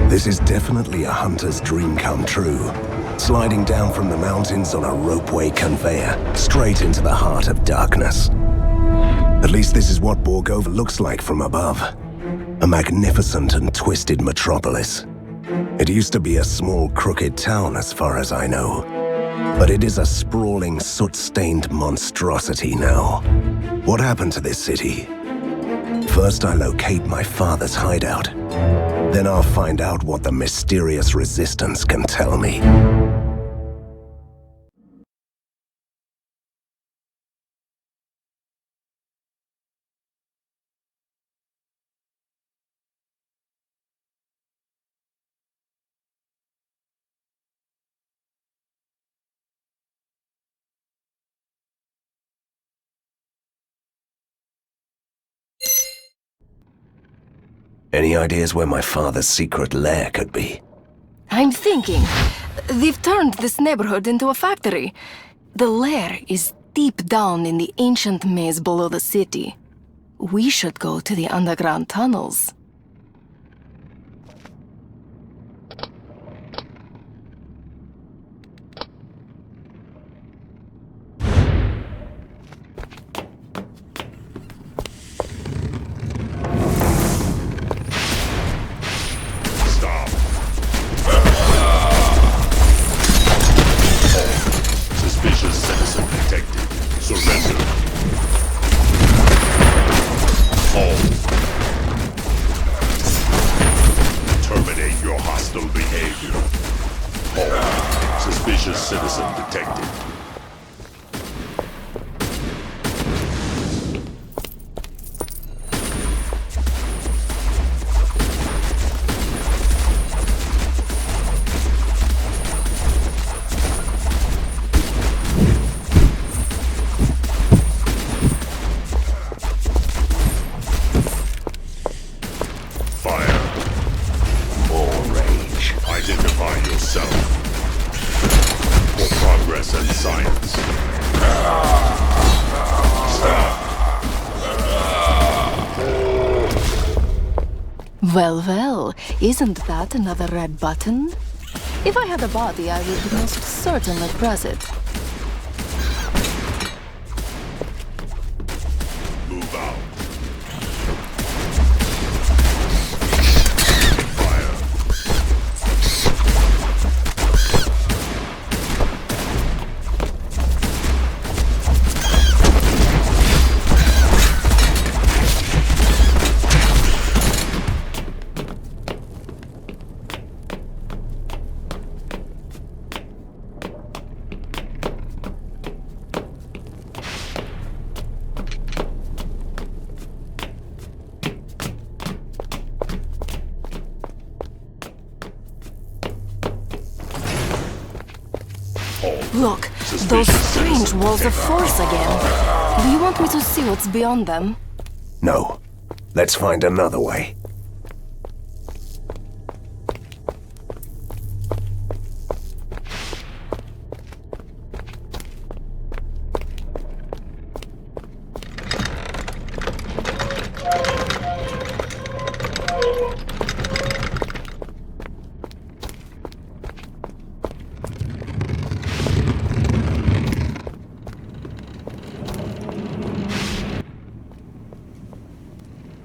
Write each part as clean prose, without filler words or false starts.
This is definitely a hunter's dream come true. Sliding down from the mountains on a ropeway conveyor, straight into the heart of darkness. At least this is what Borgova looks like from above. A magnificent and twisted metropolis. It used to be a small, crooked town as far as I know. But it is a sprawling, soot-stained monstrosity now. What happened to this city? First I locate my father's hideout. Then I'll find out what the mysterious resistance can tell me. Any ideas where my father's secret lair could be? I'm thinking. They've turned this neighborhood into a factory. The lair is deep down in the ancient maze below the city. We should go to the underground tunnels. Citizen detected. Fire. More rage. Identify yourself. For progress and science. Well, well, isn't that another red button? If I had a body, I would most certainly press it. Move out. Look, those strange walls of force again. Do you want me to see what's beyond them? No. Let's find another way.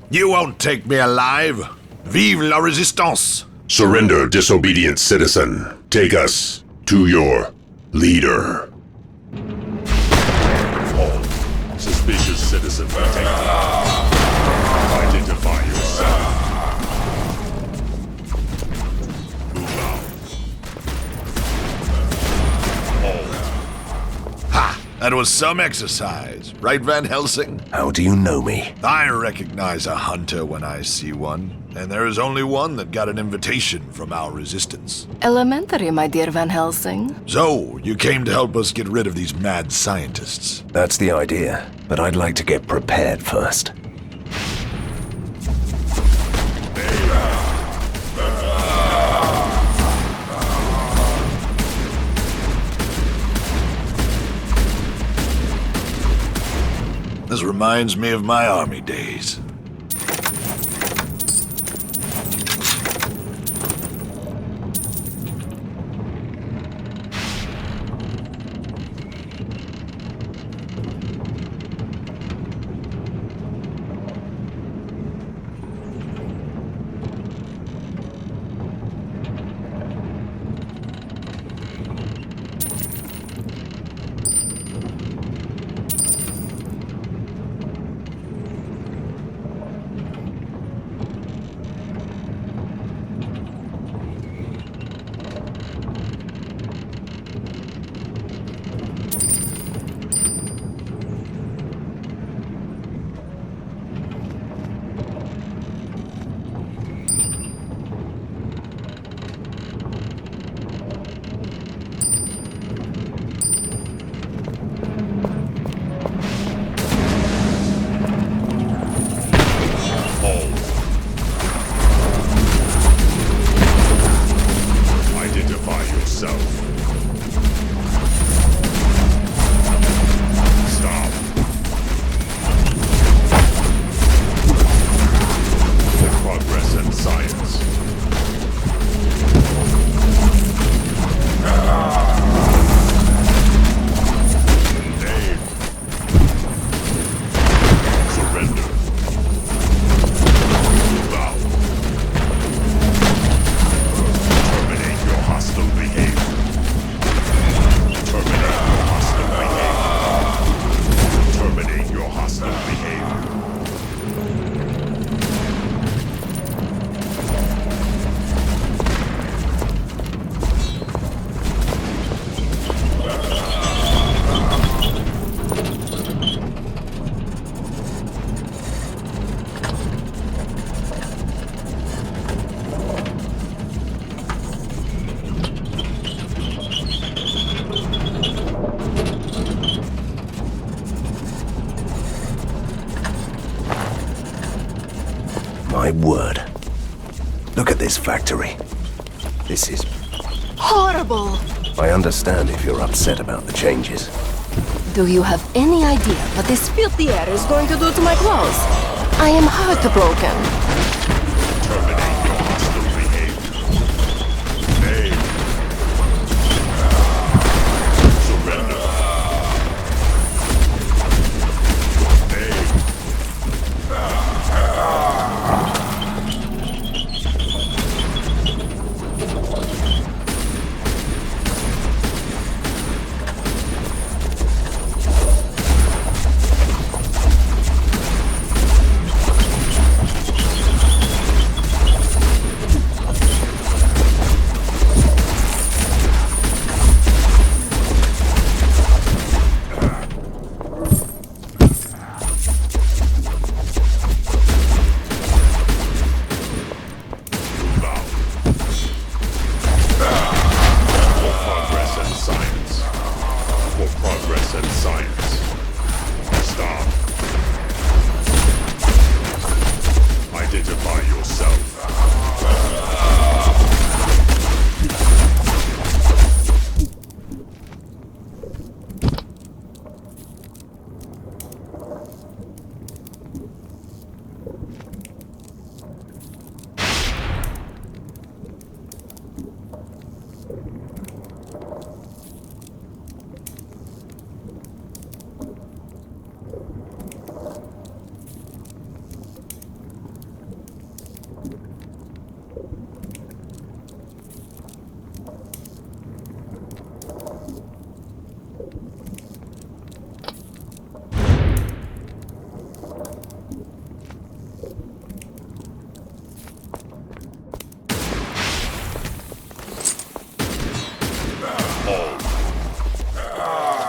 You won't take me alive. Vive la résistance! Surrender, disobedient citizen. Take us to your leader. All suspicious citizen detected. Identify yourself. Move out. Ha! That was some exercise, right, Van Helsing? How do you know me? I recognize a hunter when I see one, and there is only one that got an invitation from our resistance. Elementary, my dear Van Helsing. So, you came to help us get rid of these mad scientists. That's the idea, but I'd like to get prepared first. This reminds me of my army days. My word. Look at this factory. This is... Horrible! I understand if you're upset about the changes. Do you have any idea what this filthy air is going to do to my clothes? I am heartbroken. Terminate your hostile behavior. Name. Surrender.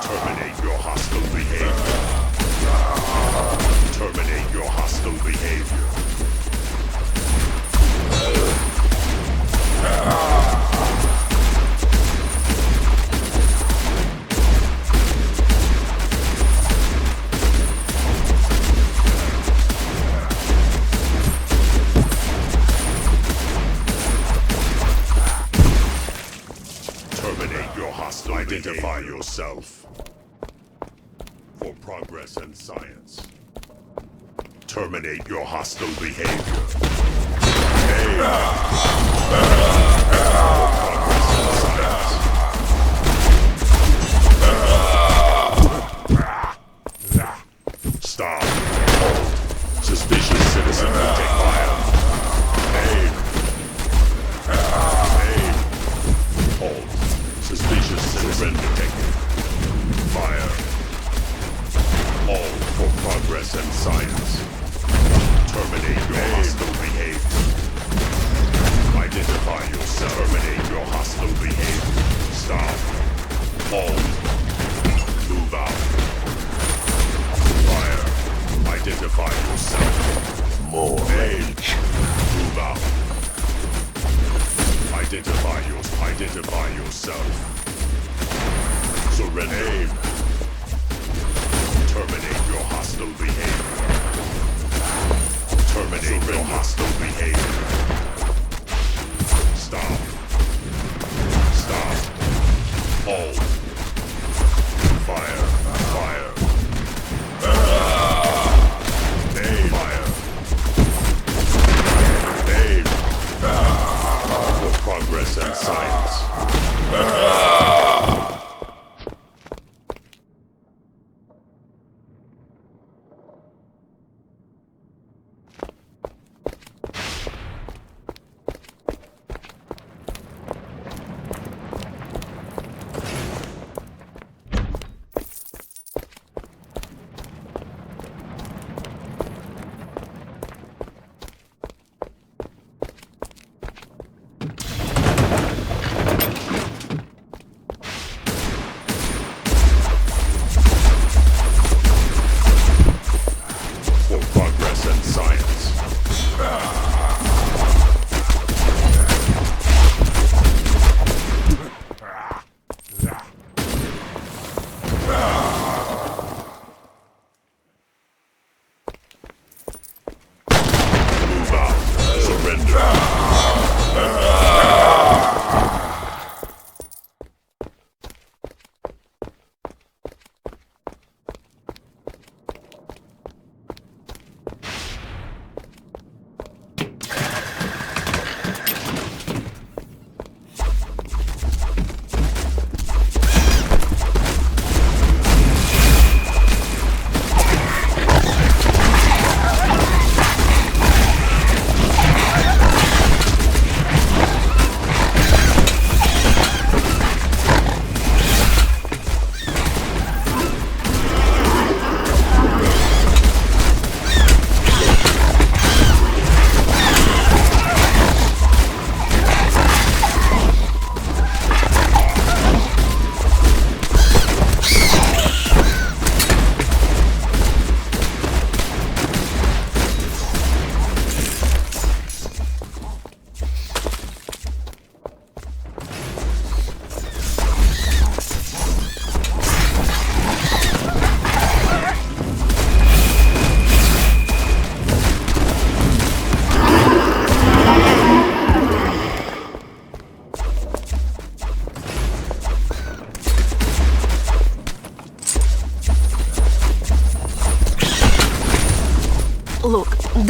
Terminate your hostile behavior. Terminate your hostile behavior. Terminate your hostile Identify behavior. Yourself. For progress and science. Terminate your hostile behavior. Aim. Stop. Hold. Suspicious citizen will take fire. Aim. Aim. Hold. Suspicious citizen detected. Fire. All for progress and science. Terminate your hostile behavior. Identify yourself. Terminate your hostile behavior. Stop. Hold. Move out. Fire. Identify yourself. More rage. Move out. Identify yourself. Surrender. Aim. Terminate your hostile behavior. Terminate your hostile behavior. Stop. Stop. Hold. Fire. Fire. Aim. Fire. Aim. For progress and science.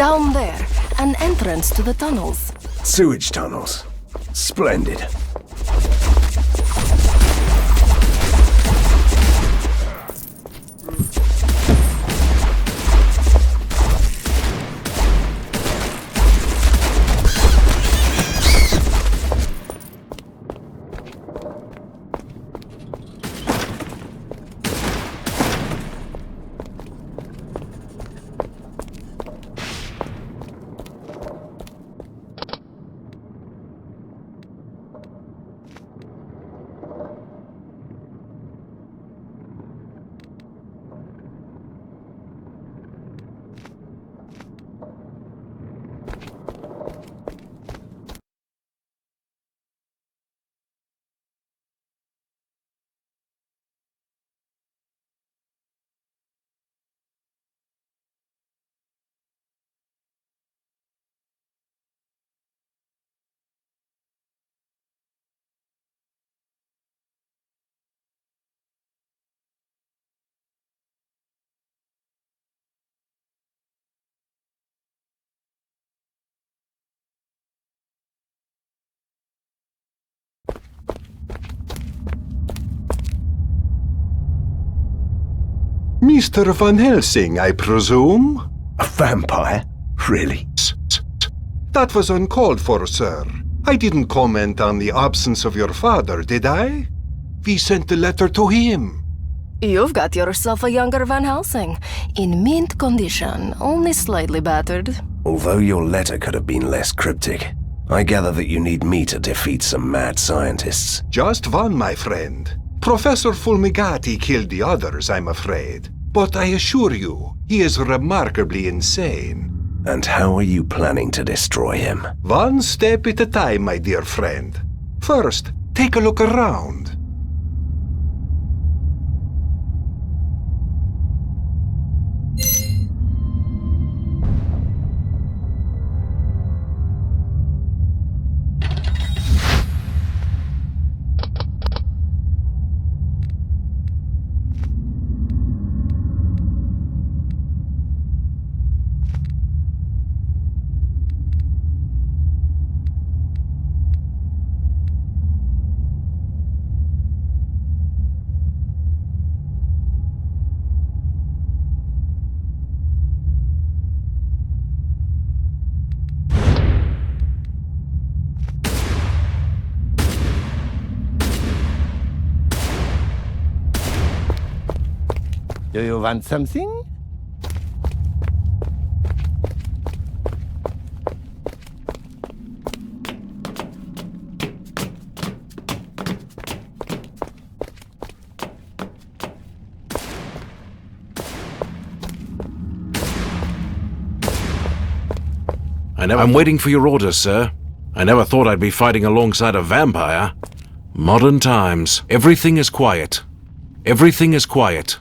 Down there, an entrance to the tunnels. Sewage tunnels. Splendid. Mr. Van Helsing, I presume? A vampire? Really? That was uncalled for, sir. I didn't comment on the absence of your father, did I? We sent the letter to him. You've got yourself a younger Van Helsing. In mint condition, only slightly battered. Although your letter could have been less cryptic, I gather that you need me to defeat some mad scientists. Just one, my friend. Professor Fulmigati killed the others, I'm afraid. But I assure you, he is remarkably insane. And how are you planning to destroy him? One step at a time, my dear friend. First, take a look around. Do you want something? I'm waiting for your orders, sir. I never thought I'd be fighting alongside a vampire. Modern times. Everything is quiet. Everything is quiet.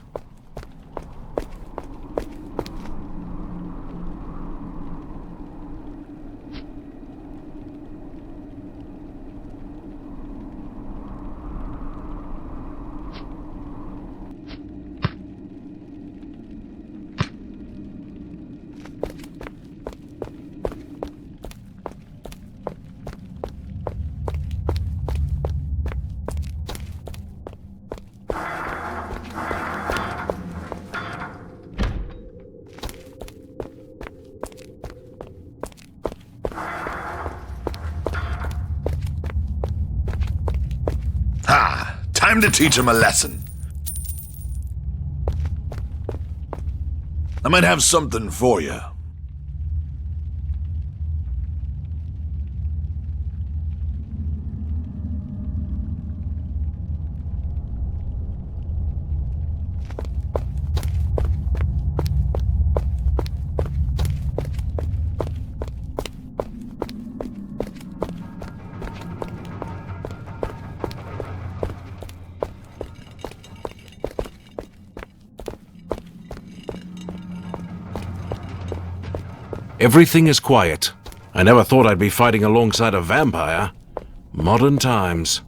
Ha! Time to teach him a lesson. I might have something for you. Everything is quiet. I never thought I'd be fighting alongside a vampire. Modern times.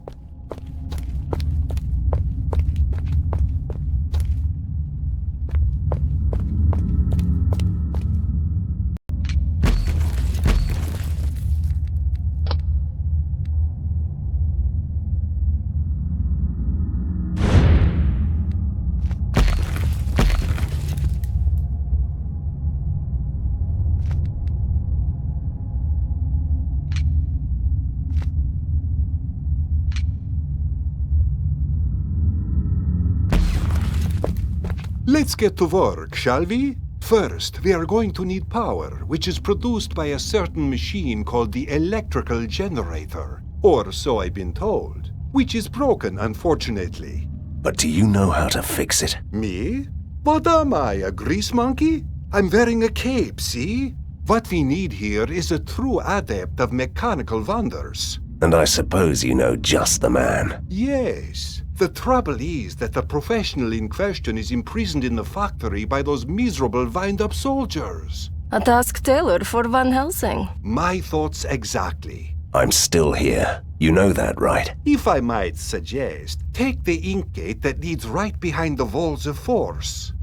Let's get to work, shall we? First, we are going to need power, which is produced by a certain machine called the electrical generator. Or so I've been told. Which is broken, unfortunately. But do you know how to fix it? Me? What am I, a grease monkey? I'm wearing a cape, see? What we need here is a true adept of mechanical wonders. And I suppose you know just the man. Yes. The trouble is that the professional in question is imprisoned in the factory by those miserable wind-up soldiers. A task tailored for Van Helsing. My thoughts exactly. I'm still here. You know that, right? If I might suggest, take the ink gate that leads right behind the walls of force.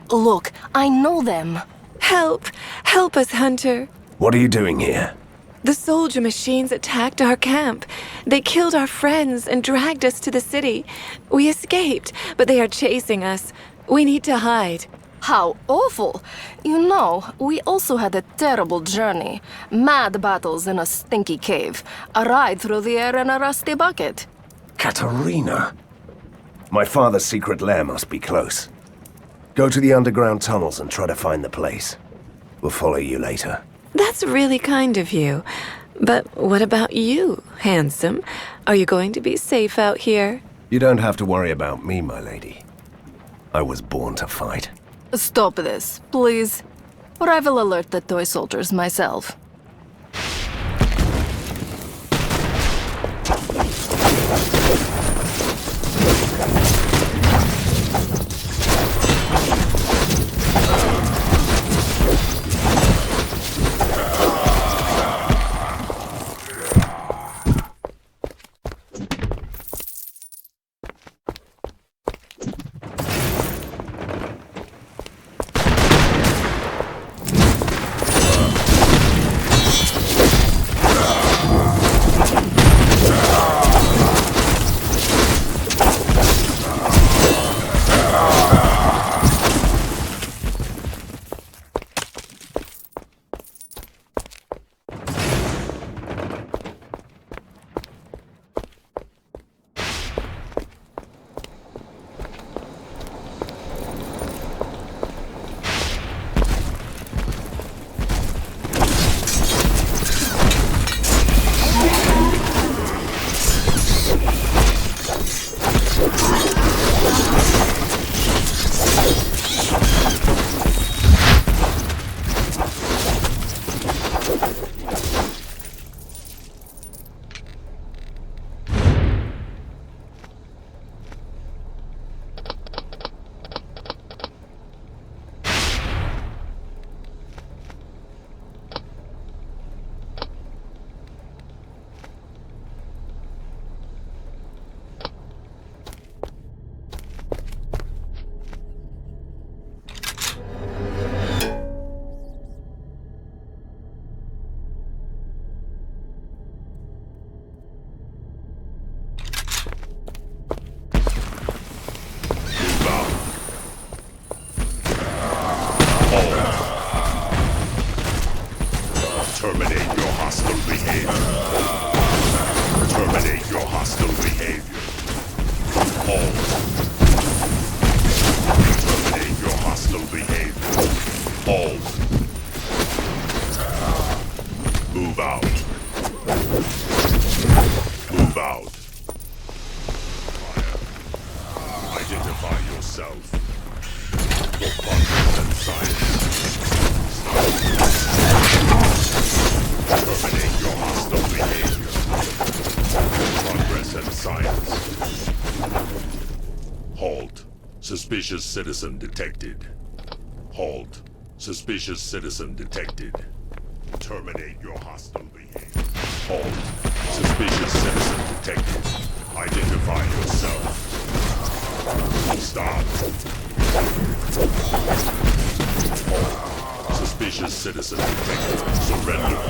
Look, I know them. Help! Help us, Hunter! What are you doing here? The soldier machines attacked our camp. They killed our friends and dragged us to the city. We escaped, but they are chasing us. We need to hide. How awful! You know, we also had a terrible journey. Mad battles in a stinky cave. A ride through the air in a rusty bucket. Katerina! My father's secret lair must be close. Go to the underground tunnels and try to find the place. We'll follow you later. That's really kind of you. But what about you, handsome? Are you going to be safe out here? You don't have to worry about me, my lady. I was born to fight. Stop this, please. Or I will alert the toy soldiers myself. Terminate your hostile behavior. Terminate your hostile behavior. Halt. Terminate your hostile behavior. Halt. Move out. Move out. Fire. Identify yourself. For progress and science. Terminate your hostile behavior. Progress and science. Halt. Suspicious citizen detected. Halt. Suspicious citizen detected. Terminate your hostile behavior. Halt. Suspicious citizen detected. Identify yourself. Stop. Halt. Suspicious citizen detected. Surrender.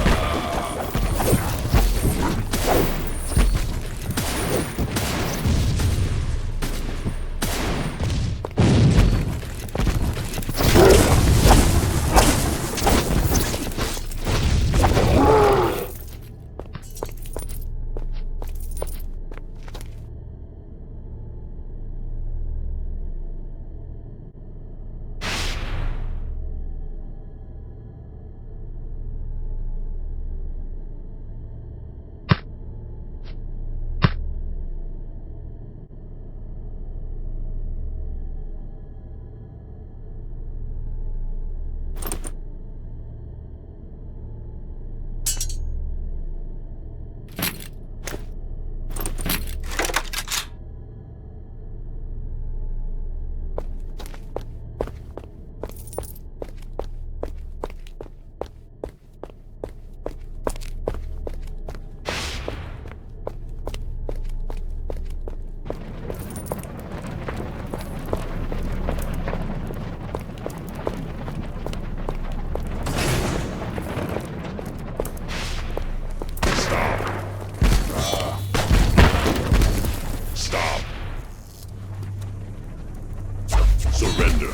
Surrender.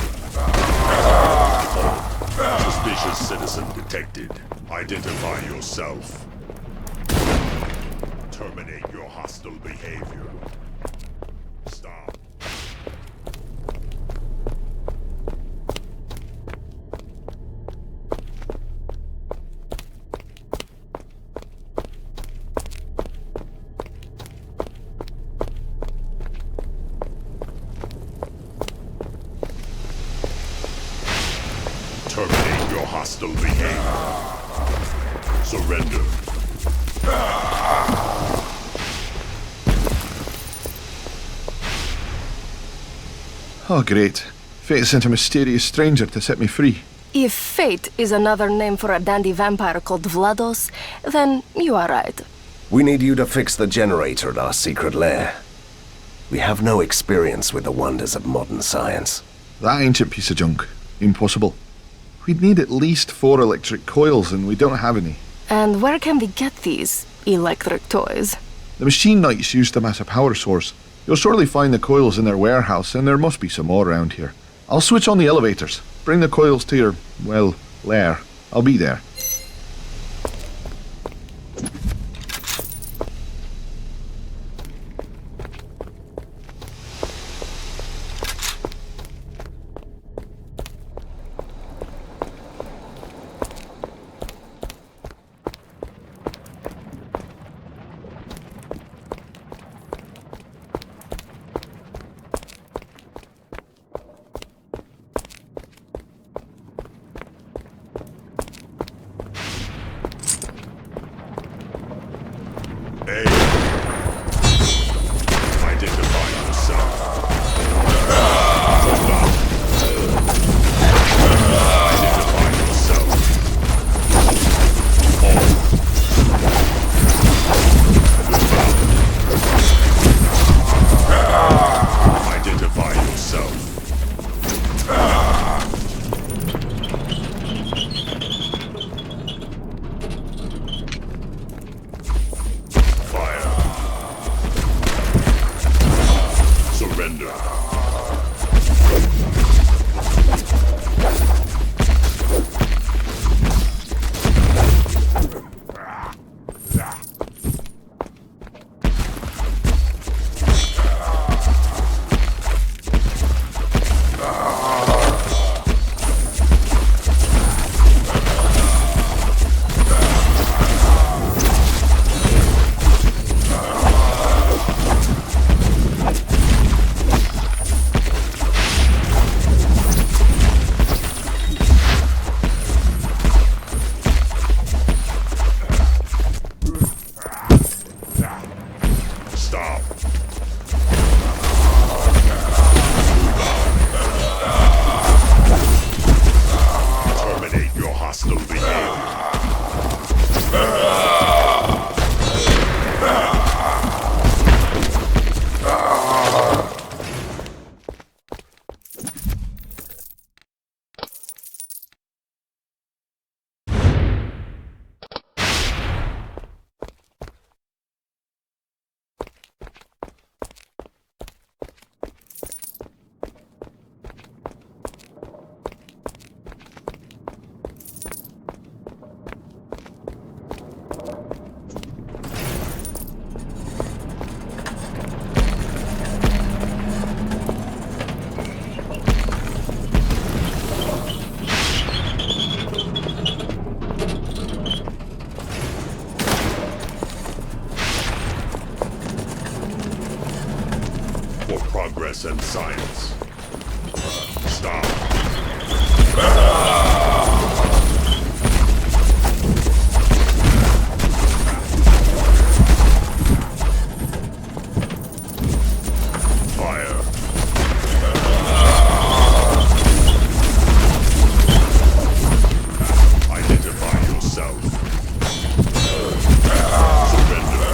Suspicious citizen detected. Identify yourself. Terminate your hostile behavior. Stop. Terminate your hostile behavior. Surrender. Oh, great. Fate sent a mysterious stranger to set me free. If fate is another name for a dandy vampire called Vlados, then you are right. We need you to fix the generator at our secret lair. We have no experience with the wonders of modern science. That ancient piece of junk. Impossible. We'd need at least 4 electric coils, and we don't have any. And where can we get these electric toys? The Machine Knights used them as a power source. You'll surely find the coils in their warehouse, and there must be some more around here. I'll switch on the elevators. Bring the coils to your, well, lair. I'll be there. Hey. Identify yourself. Stop. Identify yourself. Halt. Move out. Identify yourself. Fire. progress and science. Stop. Fire. Identify yourself. Surrender.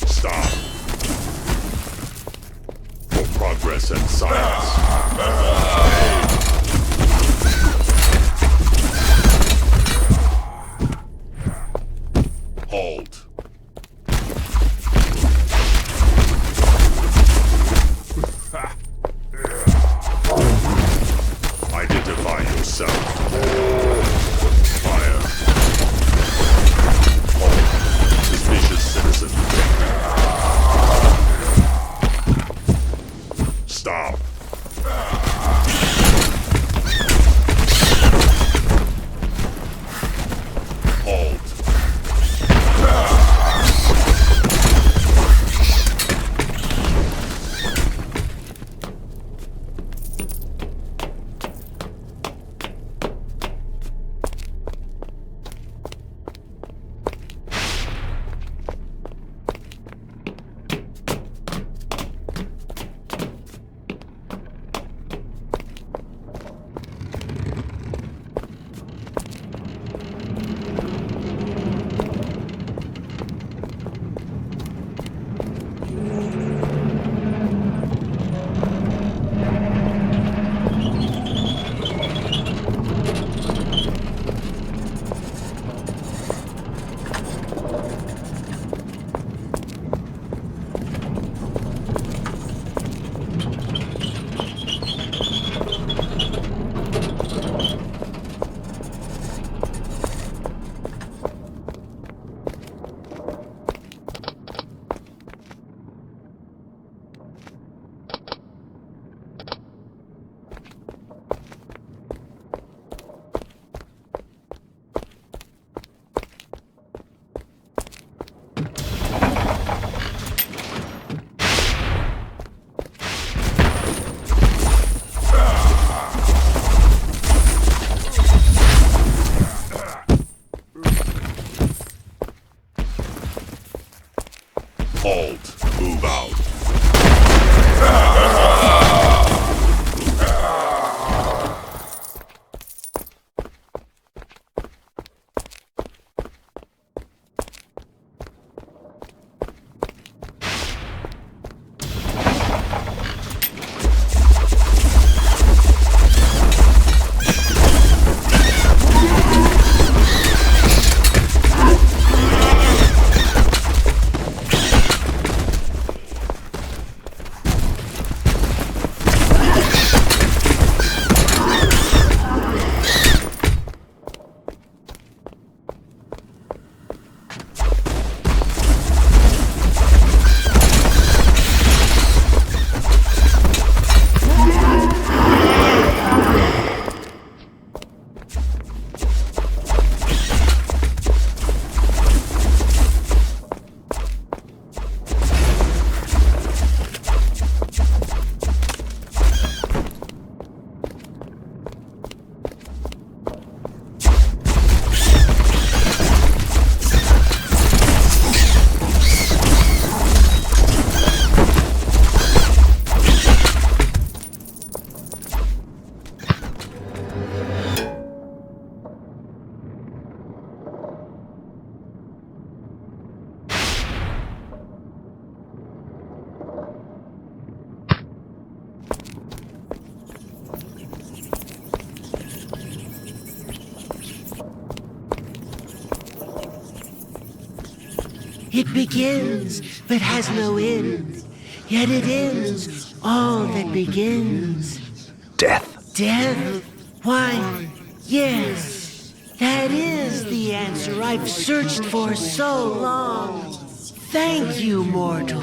Stop. For progress and science. Halt. Identify yourself. Fire. Halt. Suspicious citizen. Stop. Halt. It begins, but has no end. Yet it ends all that begins. Death. Death? Why, yes. That is the answer I've searched for so long. Thank you, mortal.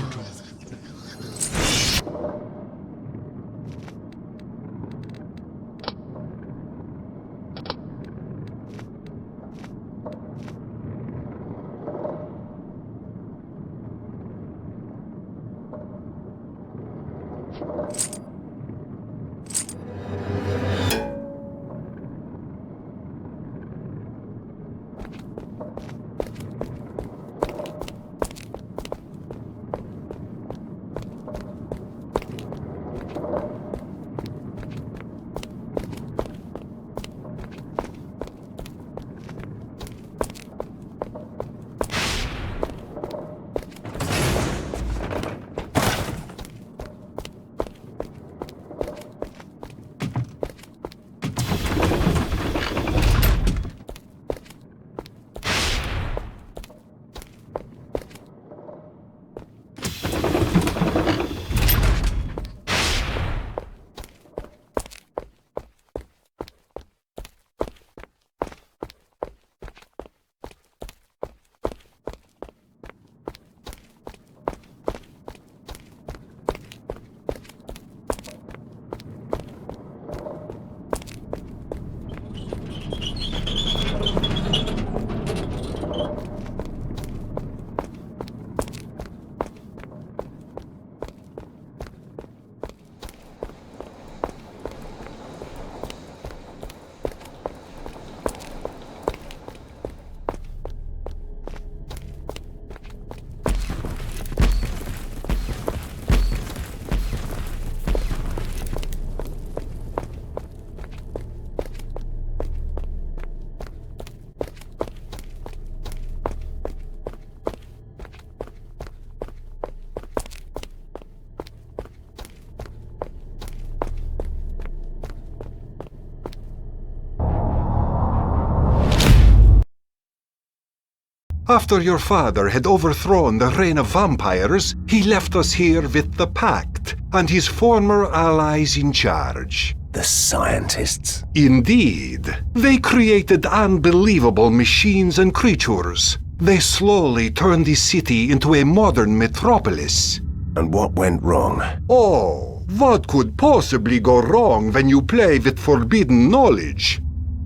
After your father had overthrown the reign of vampires, he left us here with the Pact and his former allies in charge. The scientists. Indeed. They created unbelievable machines and creatures. They slowly turned the city into a modern metropolis. And what went wrong? Oh, what could possibly go wrong when you play with forbidden knowledge?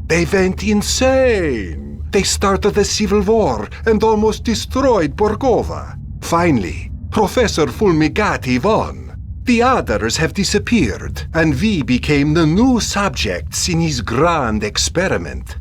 They went insane. They started a civil war and almost destroyed Borgova. Finally, Professor Fulmigati won. The others have disappeared, and we became the new subjects in his grand experiment.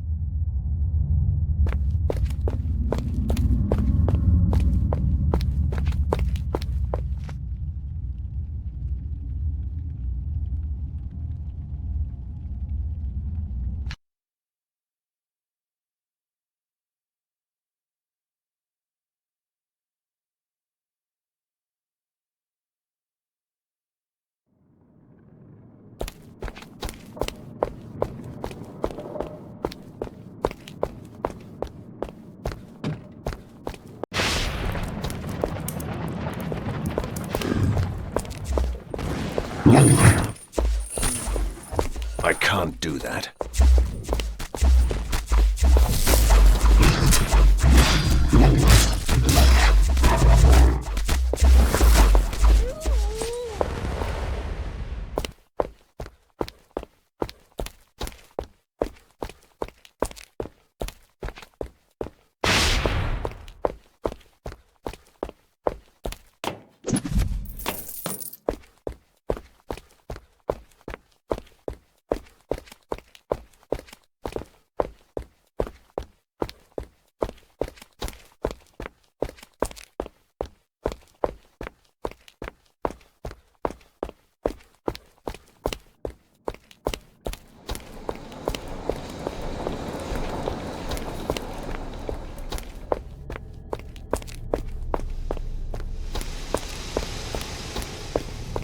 I can't do that.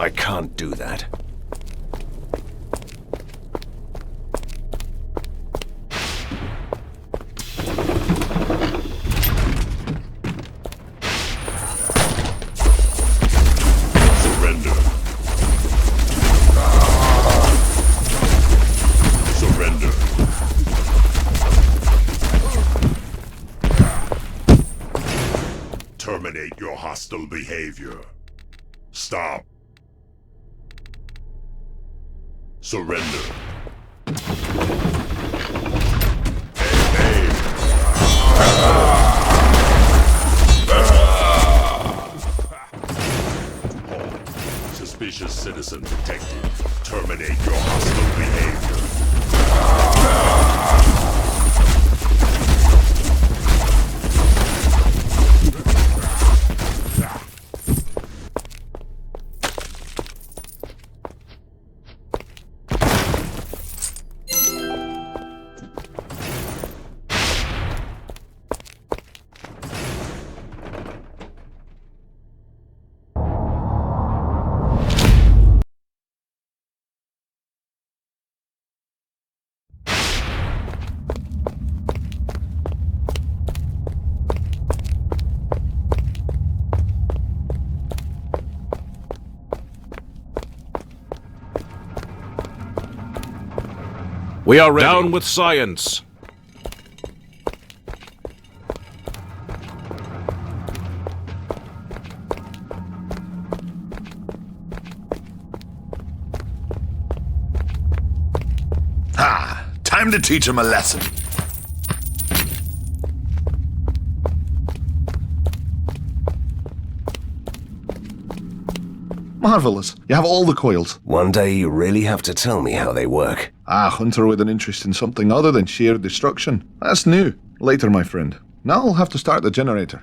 I can't do that. Terminate your hostile behavior. Stop. Surrender. Suspicious citizen detected. Terminate your hostile behavior. We are ready. Down with science. Ha! Time to teach him a lesson. Marvelous. You have all the coils. One day you really have to tell me how they work. Ah, hunter with an interest in something other than sheer destruction. That's new. Later, my friend. Now I'll have to start the generator.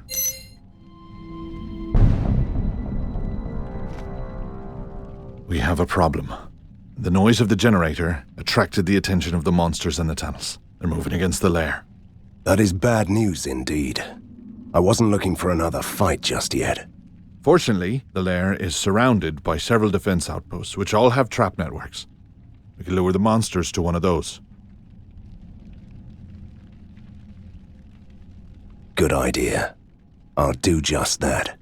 We have a problem. The noise of the generator attracted the attention of the monsters in the tunnels. They're moving against the lair. That is bad news indeed. I wasn't looking for another fight just yet. Fortunately, the lair is surrounded by several defense outposts, which all have trap networks. We can lure the monsters to one of those. Good idea. I'll do just that.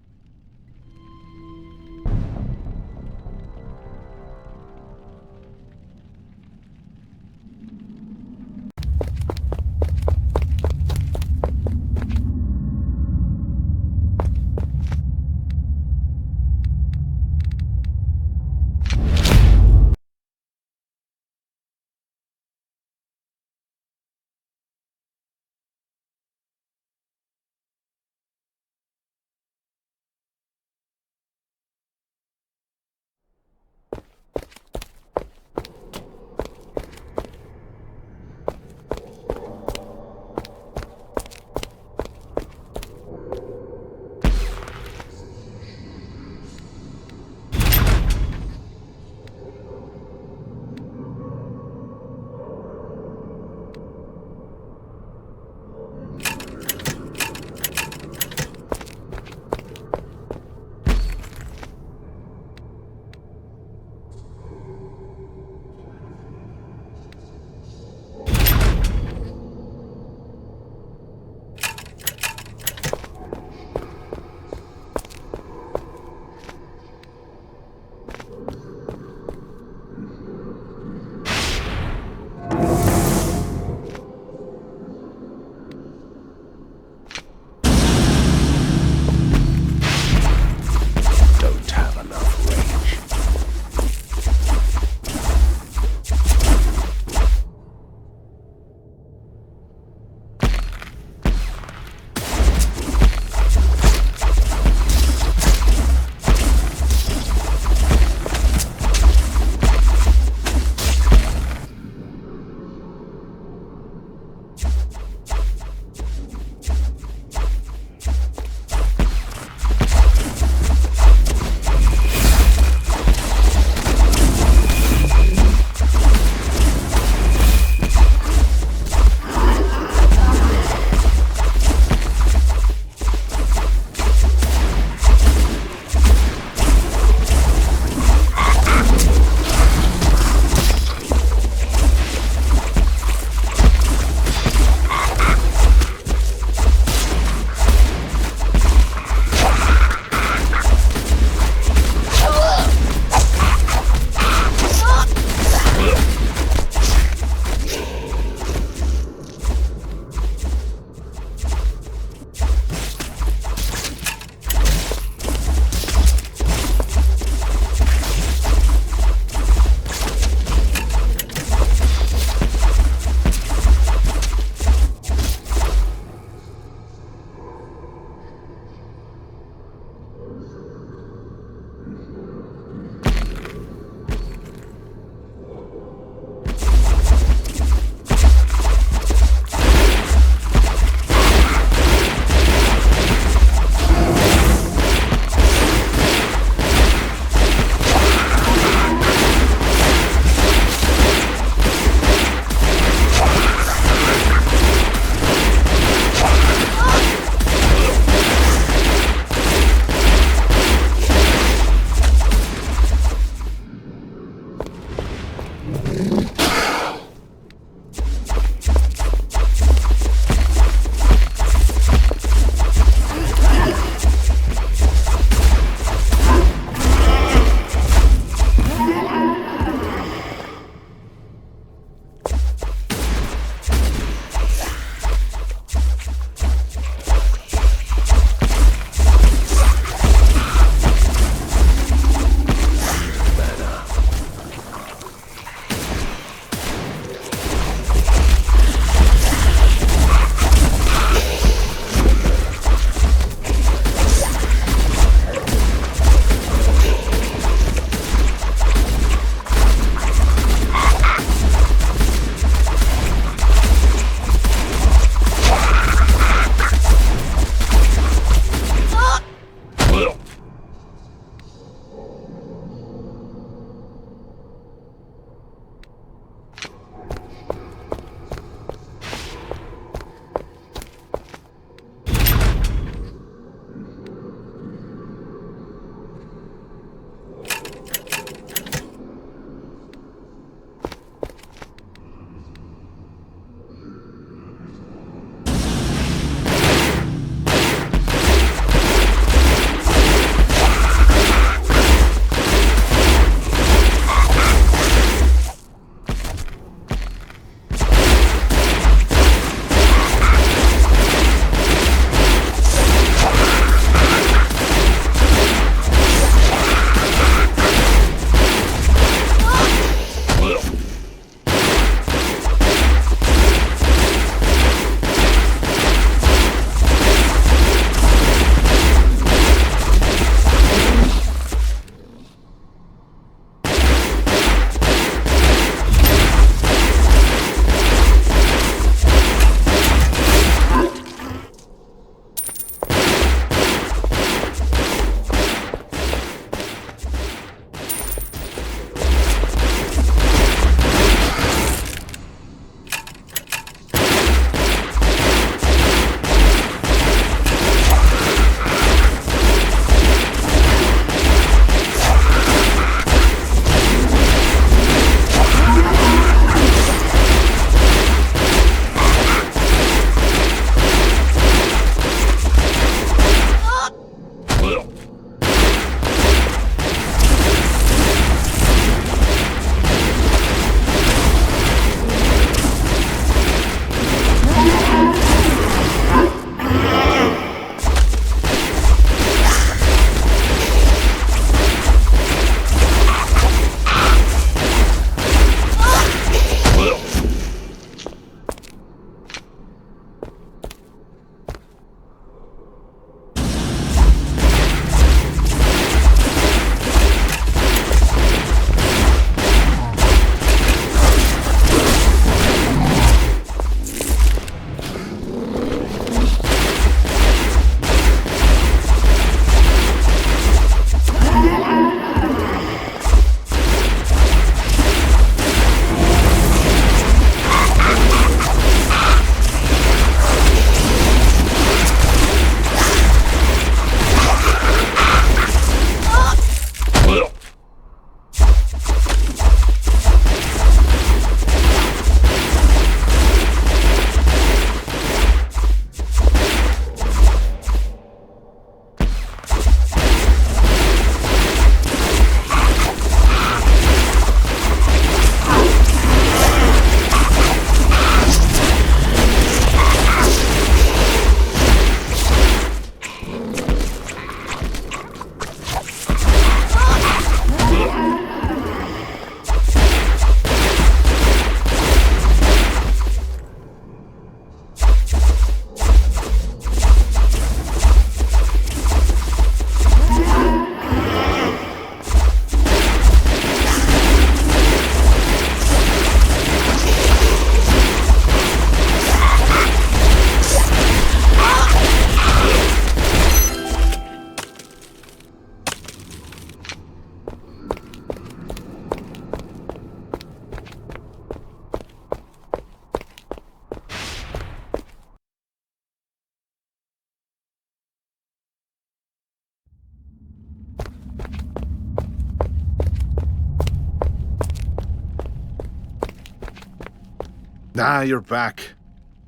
Ah, you're back.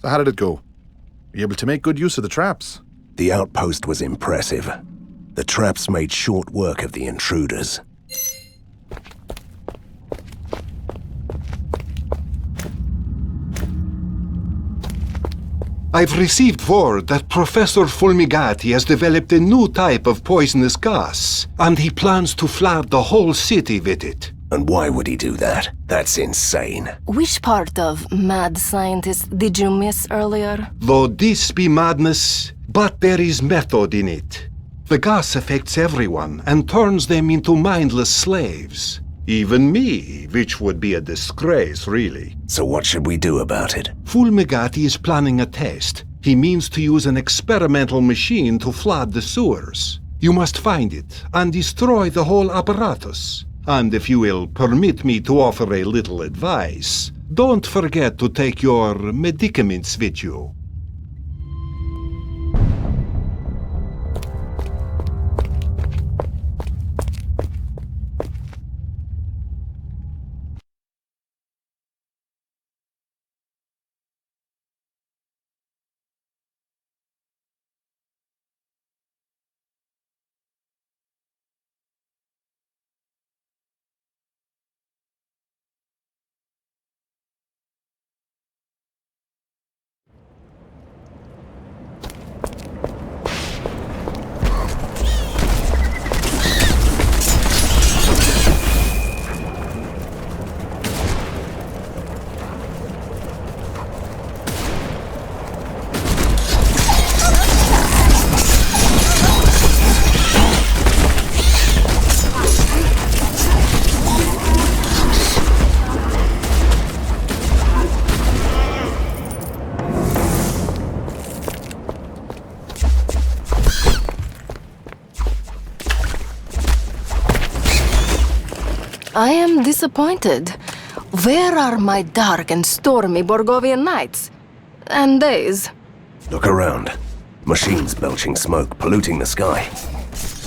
So how did it go? Were you able to make good use of the traps? The outpost was impressive. The traps made short work of the intruders. I've received word that Professor Fulmigati has developed a new type of poisonous gas, and he plans to flood the whole city with it. And why would he do that? That's insane. Which part of mad scientist did you miss earlier? Though this be madness, but there is method in it. The gas affects everyone and turns them into mindless slaves. Even me, which would be a disgrace, really. So what should we do about it? Fulmigati is planning a test. He means to use an experimental machine to flood the sewers. You must find it and destroy the whole apparatus. And if you will permit me to offer a little advice, don't forget to take your medicaments with you. I am disappointed. Where are my dark and stormy Borgovian nights? And days? Look around. Machines belching smoke, polluting the sky.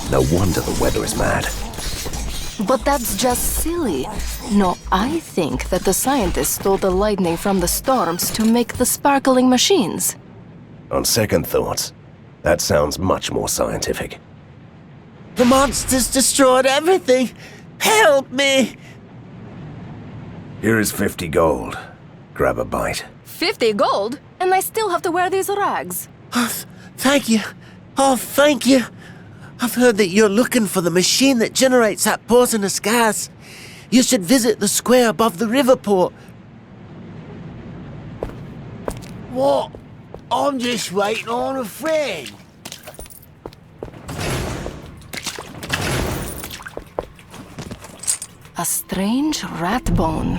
No wonder the weather is mad. But that's just silly. No, I think that the scientists stole the lightning from the storms to make the sparkling machines. On second thoughts, that sounds much more scientific. The monsters destroyed everything. Help me! Here is 50 gold. Grab a bite. 50 gold? And I still have to wear these rags. Oh, thank you. Oh, thank you. I've heard that you're looking for the machine that generates that poisonous gas. You should visit the square above the river port. What? I'm just waiting on a friend. A strange rat bone.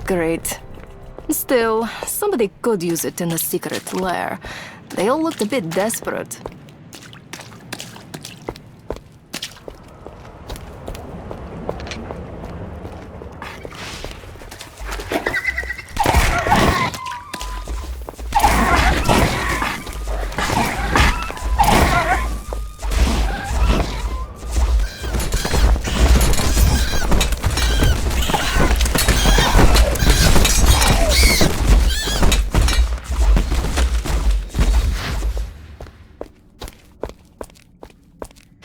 Great. Still, somebody could use it in the secret lair. They all looked a bit desperate.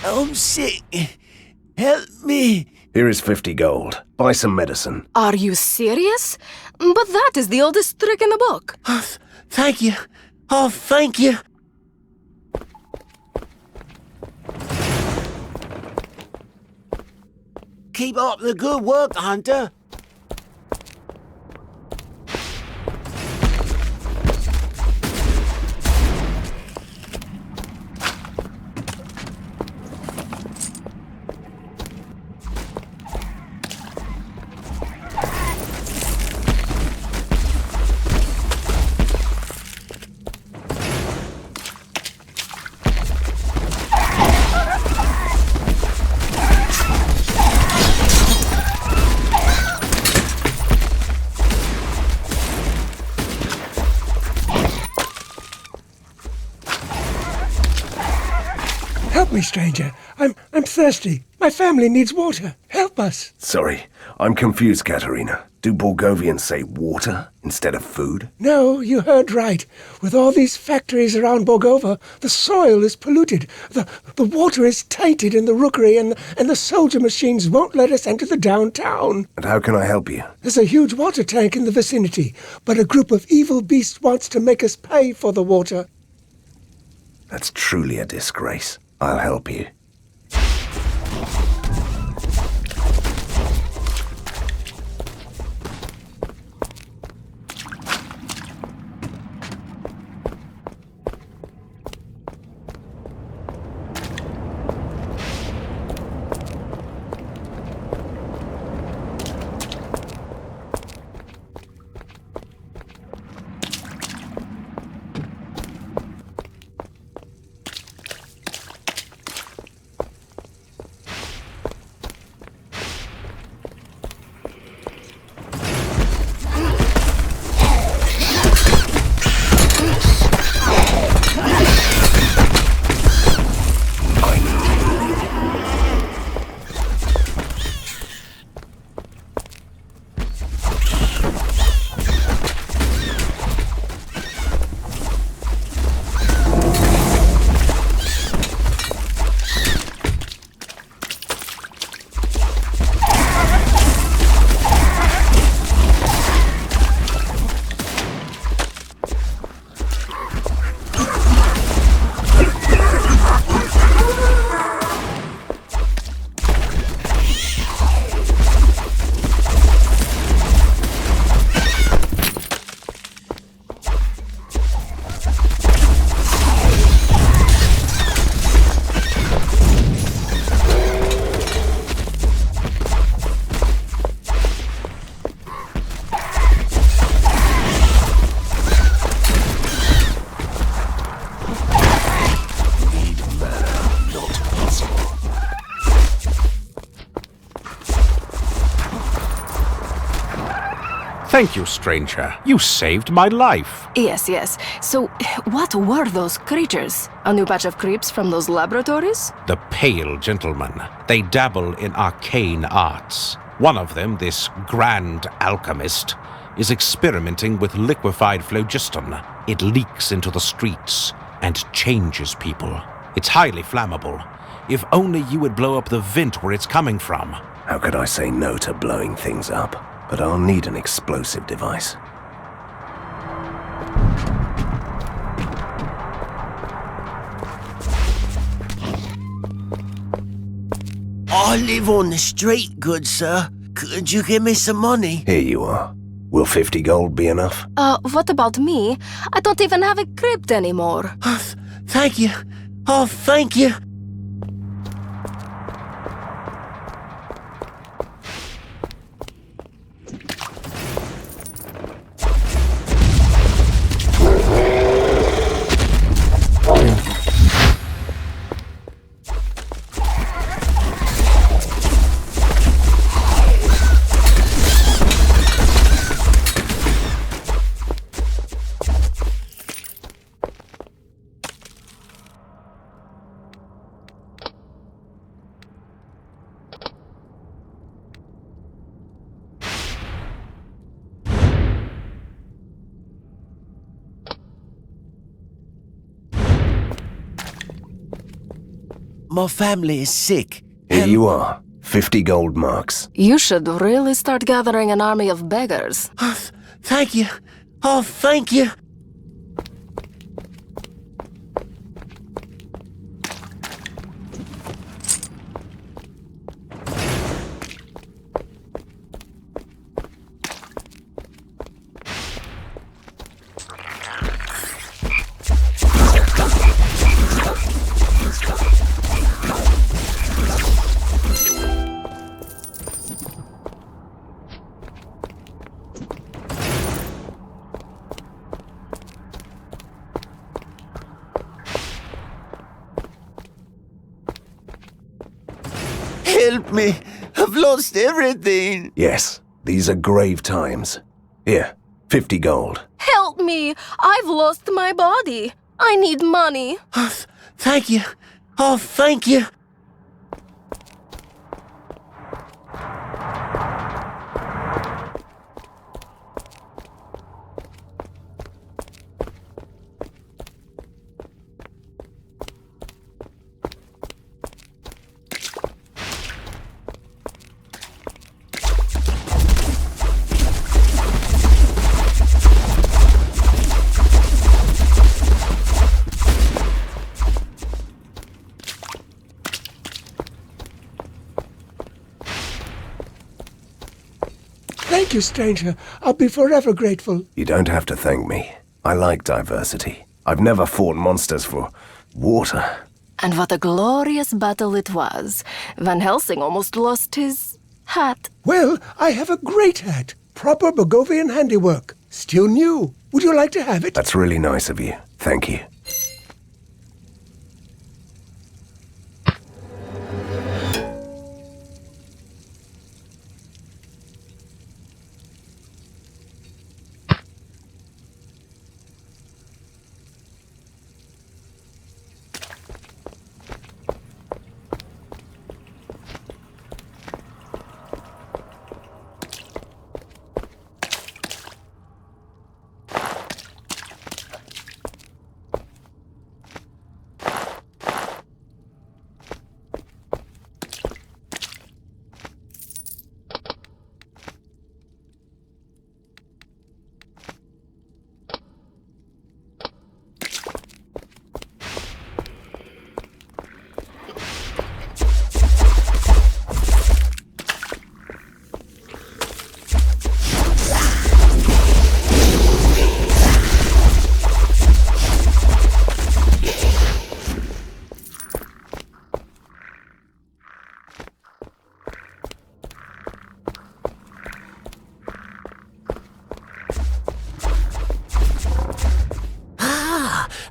I'm sick. Help me. Here is 50 gold. Buy some medicine. Are you serious? But that is the oldest trick in the book. Oh, thank you. Oh, thank you. Keep up the good work, Hunter. Help me, stranger. I'm thirsty. My family needs water. Help us. Sorry, I'm confused, Katerina. Do Borgovians say water instead of food? No, you heard right. With all these factories around Borgova, the soil is polluted. The water is tainted in the rookery, and the soldier machines won't let us enter the downtown. And how can I help you? There's a huge water tank in the vicinity, but a group of evil beasts wants to make us pay for the water. That's truly a disgrace. I'll help you. Thank you, stranger. You saved my life. Yes. So, what were those creatures? A new batch of creeps from those laboratories? The Pale Gentlemen. They dabble in arcane arts. One of them, this grand alchemist, is experimenting with liquefied phlogiston. It leaks into the streets and changes people. It's highly flammable. If only you would blow up the vent where it's coming from. How could I say no to blowing things up? But I'll need an explosive device. I live on the street, good sir. Could you give me some money? Here you are. Will 50 gold be enough? What about me? I don't even have a crypt anymore. Thank you. Oh, thank you. My family is sick. Here you are. 50 gold marks. You should really start gathering an army of beggars. Thank you. Oh, thank you. Help me. I've lost everything. Yes, these are grave times. Here, 50 gold. Help me! I've lost my body. I need money. Thank you. Oh, thank you. you, stranger. I'll be forever grateful. You don't have to thank me. I like diversity. I've never fought monsters for water. And what a glorious battle it was. Van Helsing almost lost his hat. Well, I have a great hat. Proper Bogovian handiwork. Still new. Would you like to have it? That's really nice of you. Thank you.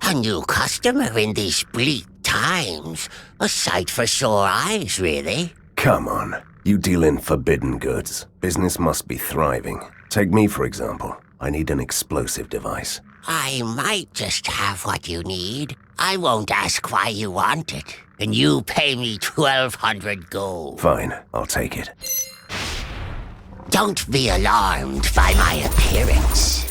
A new customer in these bleak times. A sight for sore eyes, really. Come on. You deal in forbidden goods. Business must be thriving. Take me, for example. I need an explosive device. I might just have what you need. I won't ask why you want it. And you pay me 1,200 gold. Fine, I'll take it. Don't be alarmed by my appearance.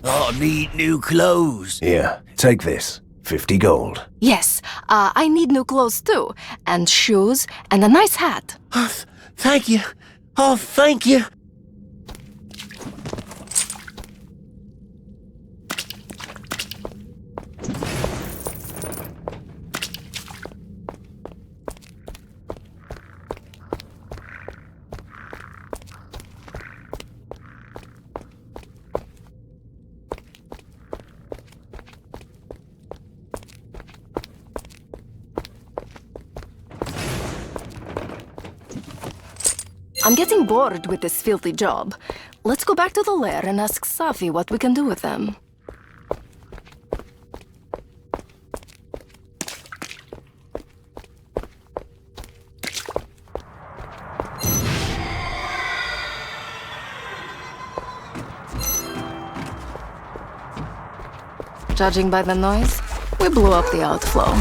I need new clothes. Here, take this. 50 gold. Yes, I need new clothes too. And shoes, and a nice hat. Oh, thank you. Oh, thank you. I'm getting bored with this filthy job. Let's go back to the lair and ask Safi what we can do with them. Judging by the noise, we blew up the outflow.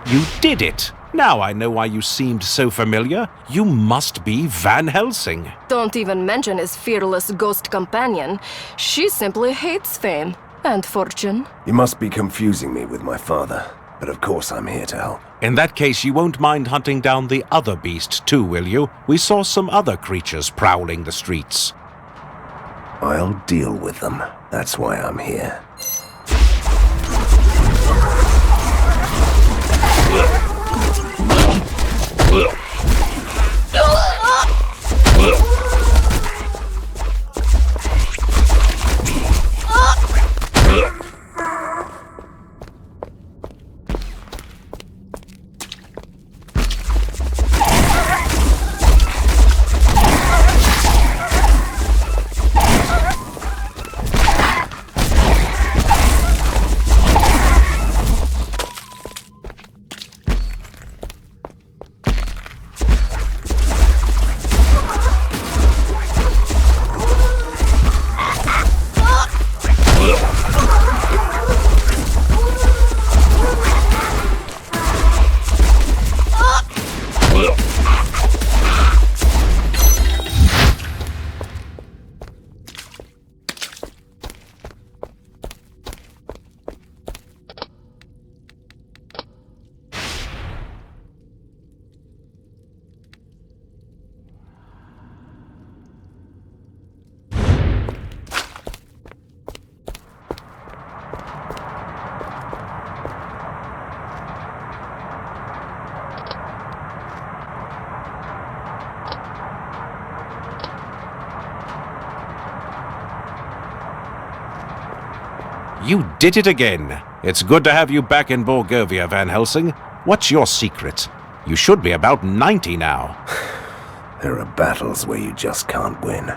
You did it! Now I know why you seemed so familiar. You must be Van Helsing. Don't even mention his fearless ghost companion. She simply hates fame and fortune. You must be confusing me with my father. But of course I'm here to help. In that case, you won't mind hunting down the other beast too, will you? We saw some other creatures prowling the streets. I'll deal with them. That's why I'm here. You did it again. It's good to have you back in Borgovia, Van Helsing. What's your secret? You should be about 90 now. There are battles where you just can't win.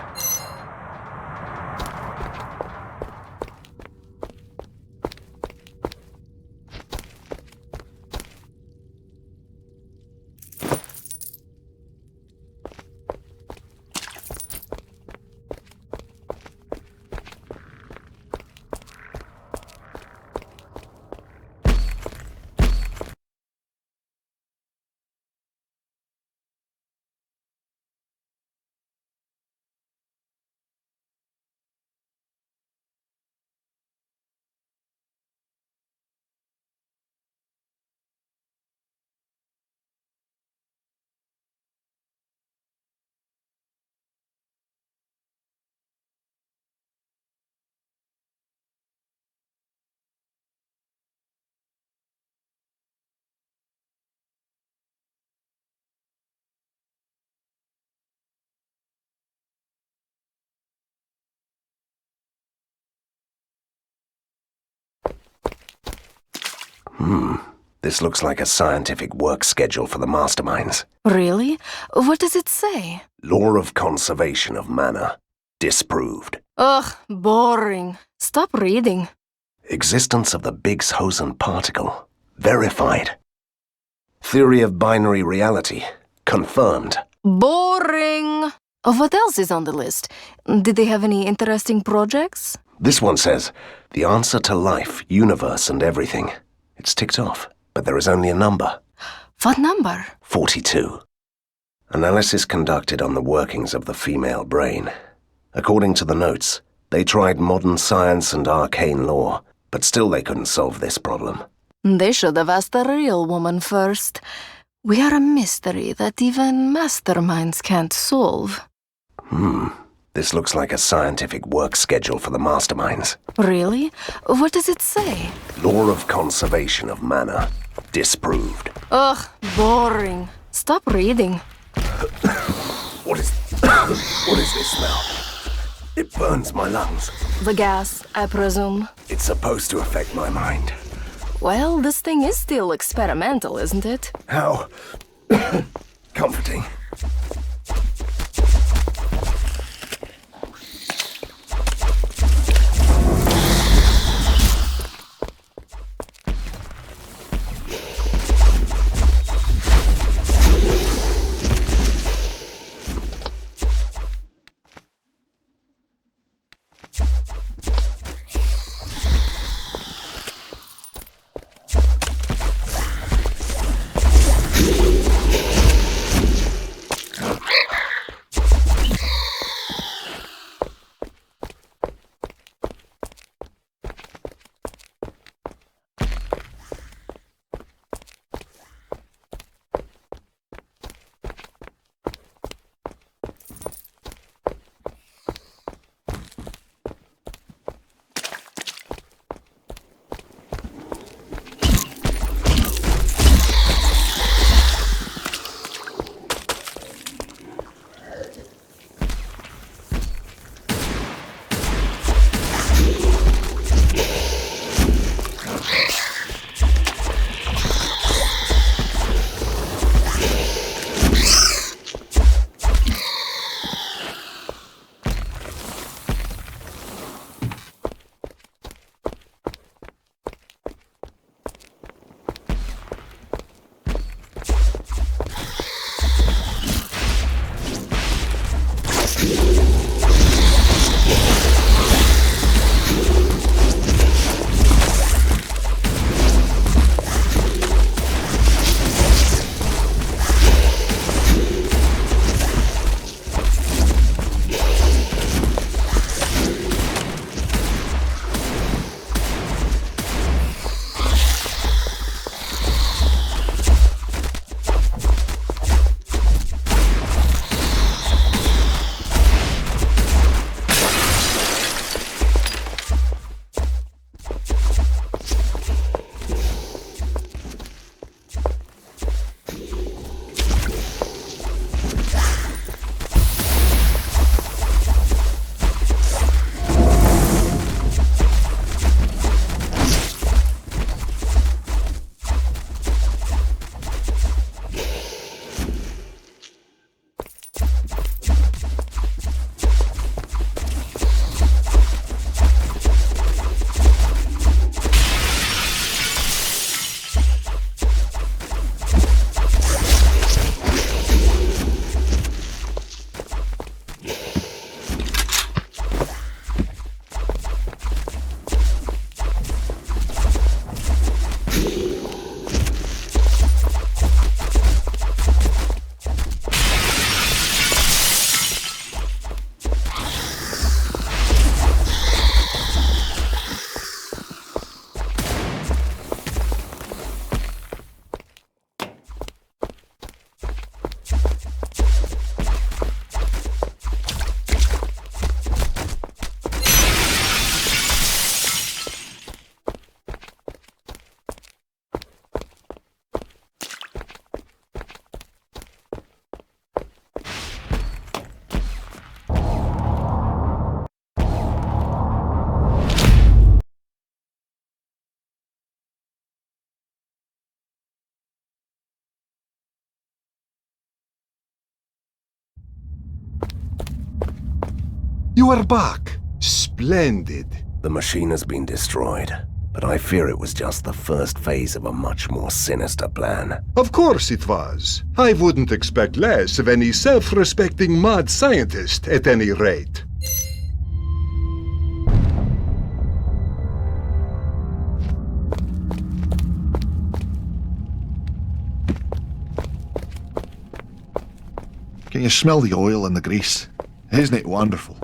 This looks like a scientific work schedule for the masterminds. Really? What does it say? Law of conservation of mana. Disproved. Ugh, boring. Stop reading. Existence of the Biggs-Hosen particle. Verified. Theory of binary reality. Confirmed. Boring. What else is on the list? Did they have any interesting projects? This one says, the answer to life, universe, and everything. It's ticked off, but there is only a number. What number? 42. Analysis conducted on the workings of the female brain. According to the notes, they tried modern science and arcane law, but still they couldn't solve this problem. They should have asked the real woman first. We are a mystery that even masterminds can't solve. This looks like a scientific work schedule for the masterminds. Really? What does it say? Law of conservation of mana. Disproved. Ugh, boring. Stop reading. What is this smell? It burns my lungs. The gas, I presume. It's supposed to affect my mind. Well, this thing is still experimental, isn't it? How comforting. You are back. Splendid. The machine has been destroyed, but I fear it was just the first phase of a much more sinister plan. Of course it was. I wouldn't expect less of any self-respecting mad scientist, at any rate. Can you smell the oil and the grease? Isn't it wonderful?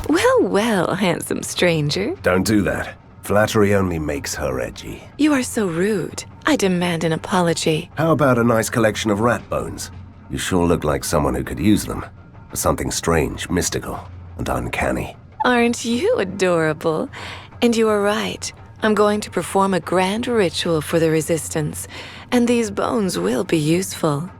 Well, well, handsome stranger. Don't do that. Flattery only makes her edgy. You are so rude. I demand an apology. How about a nice collection of rat bones? You sure look like someone who could use them. For something strange, mystical, and uncanny. Aren't you adorable? And you are right. I'm going to perform a grand ritual for the Resistance, and these bones will be useful.